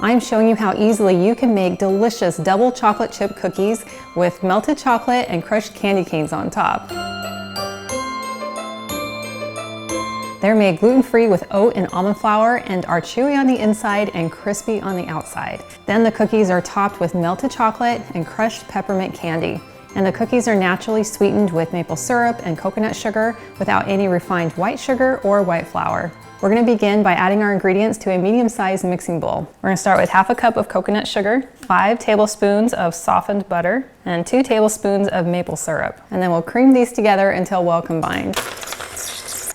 I'm showing you how easily you can make delicious double chocolate chip cookies with melted chocolate and crushed candy canes on top. They're made gluten-free with oat and almond flour and are chewy on the inside and crispy on the outside. Then the cookies are topped with melted chocolate and crushed peppermint candy. And the cookies are naturally sweetened with maple syrup and coconut sugar without any refined white sugar or white flour. We're going to begin by adding our ingredients to a medium-sized mixing bowl. We're going to start with half a cup of coconut sugar, 5 tablespoons of softened butter, and 2 tablespoons of maple syrup. And then we'll cream these together until well combined.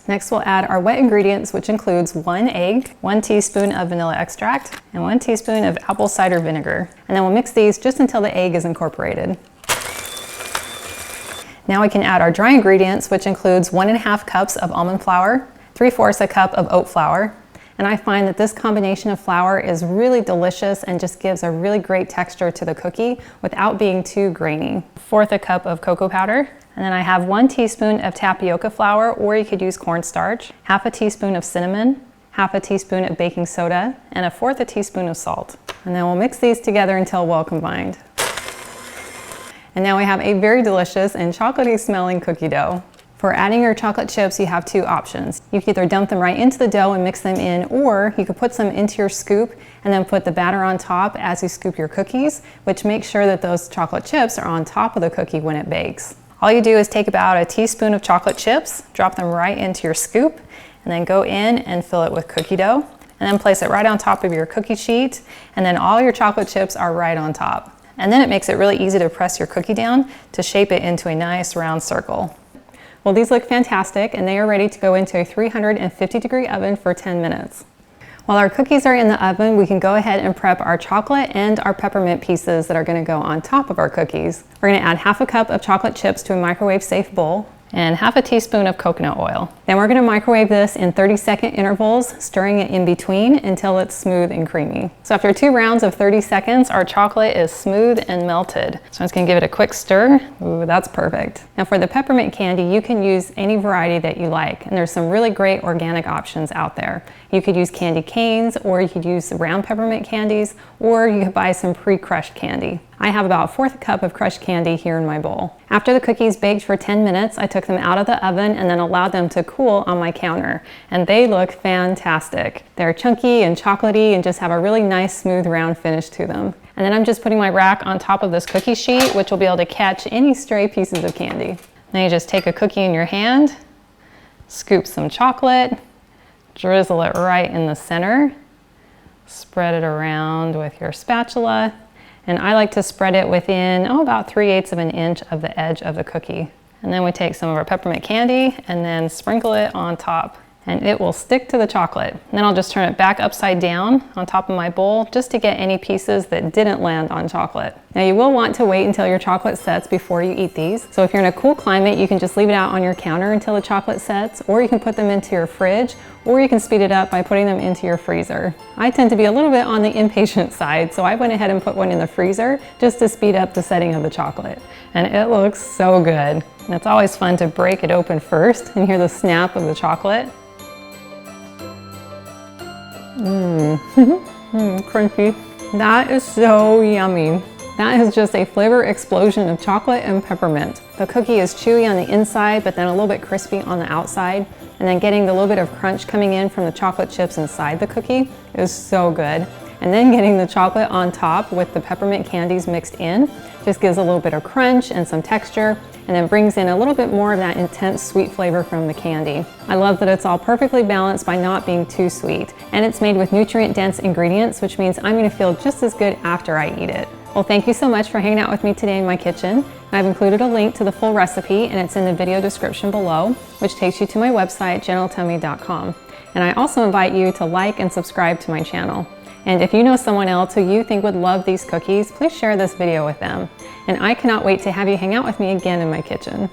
Next, we'll add our wet ingredients, which includes 1 egg, 1 teaspoon of vanilla extract, and 1 teaspoon of apple cider vinegar. And then we'll mix these just until the egg is incorporated. Now we can add our dry ingredients, which includes 1½ cups of almond flour, 3/4 a cup of oat flour. And I find that this combination of flour is really delicious and just gives a really great texture to the cookie without being too grainy. 1/4 a cup of cocoa powder. And then I have 1 teaspoon of tapioca flour, or you could use cornstarch, 1/2 teaspoon of cinnamon, 1/2 teaspoon of baking soda, and 1/4 teaspoon of salt. And then we'll mix these together until well combined. And now we have a very delicious and chocolatey smelling cookie dough. For adding your chocolate chips, you have 2 options. You can either dump them right into the dough and mix them in, or you could put some into your scoop and then put the batter on top as you scoop your cookies, which makes sure that those chocolate chips are on top of the cookie when it bakes. All you do is take about a teaspoon of chocolate chips, drop them right into your scoop, and then go in and fill it with cookie dough, and then place it right on top of your cookie sheet, and then all your chocolate chips are right on top. And then it makes it really easy to press your cookie down to shape it into a nice round circle. Well, these look fantastic, and they are ready to go into a 350-degree oven for 10 minutes. While our cookies are in the oven, we can go ahead and prep our chocolate and our peppermint pieces that are going to go on top of our cookies. We're going to add 1/2 cup of chocolate chips to a microwave-safe bowl and 1/2 teaspoon of coconut oil. Then we're going to microwave this in 30-second intervals, stirring it in between until it's smooth and creamy. So after 2 rounds of 30 seconds, our chocolate is smooth and melted. So I'm just going to give it a quick stir. Ooh, that's perfect. Now for the peppermint candy, you can use any variety that you like, and there's some really great organic options out there. You could use candy canes, or you could use round peppermint candies, or you could buy some pre-crushed candy. I have about 1/4 cup of crushed candy here in my bowl. After the cookies baked for 10 minutes, I took them out of the oven and then allowed them to cool on my counter. And they look fantastic. They're chunky and chocolatey and just have a really nice smooth round finish to them. And then I'm just putting my rack on top of this cookie sheet, which will be able to catch any stray pieces of candy. Then you just take a cookie in your hand, scoop some chocolate, drizzle it right in the center, spread it around with your spatula. And I like to spread it within, about 3/8 of an inch of the edge of the cookie. And then we take some of our peppermint candy and then sprinkle it on top. And it will stick to the chocolate. And then I'll just turn it back upside down on top of my bowl just to get any pieces that didn't land on chocolate. Now you will want to wait until your chocolate sets before you eat these. So if you're in a cool climate, you can just leave it out on your counter until the chocolate sets, or you can put them into your fridge, or you can speed it up by putting them into your freezer. I tend to be a little bit on the impatient side, so I went ahead and put one in the freezer just to speed up the setting of the chocolate. And it looks so good. And it's always fun to break it open first and hear the snap of the chocolate. Crunchy. That is so yummy. That is just a flavor explosion of chocolate and peppermint. The cookie is chewy on the inside, but then a little bit crispy on the outside. And then getting the little bit of crunch coming in from the chocolate chips inside the cookie is so good. And then getting the chocolate on top with the peppermint candies mixed in just gives a little bit of crunch and some texture, and then brings in a little bit more of that intense sweet flavor from the candy. I love that it's all perfectly balanced by not being too sweet. And it's made with nutrient-dense ingredients, which means I'm going to feel just as good after I eat it. Well, thank you so much for hanging out with me today in my kitchen. I've included a link to the full recipe, and it's in the video description below, which takes you to my website, gentletummy.com. And I also invite you to like and subscribe to my channel. And if you know someone else who you think would love these cookies, please share this video with them. And I cannot wait to have you hang out with me again in my kitchen.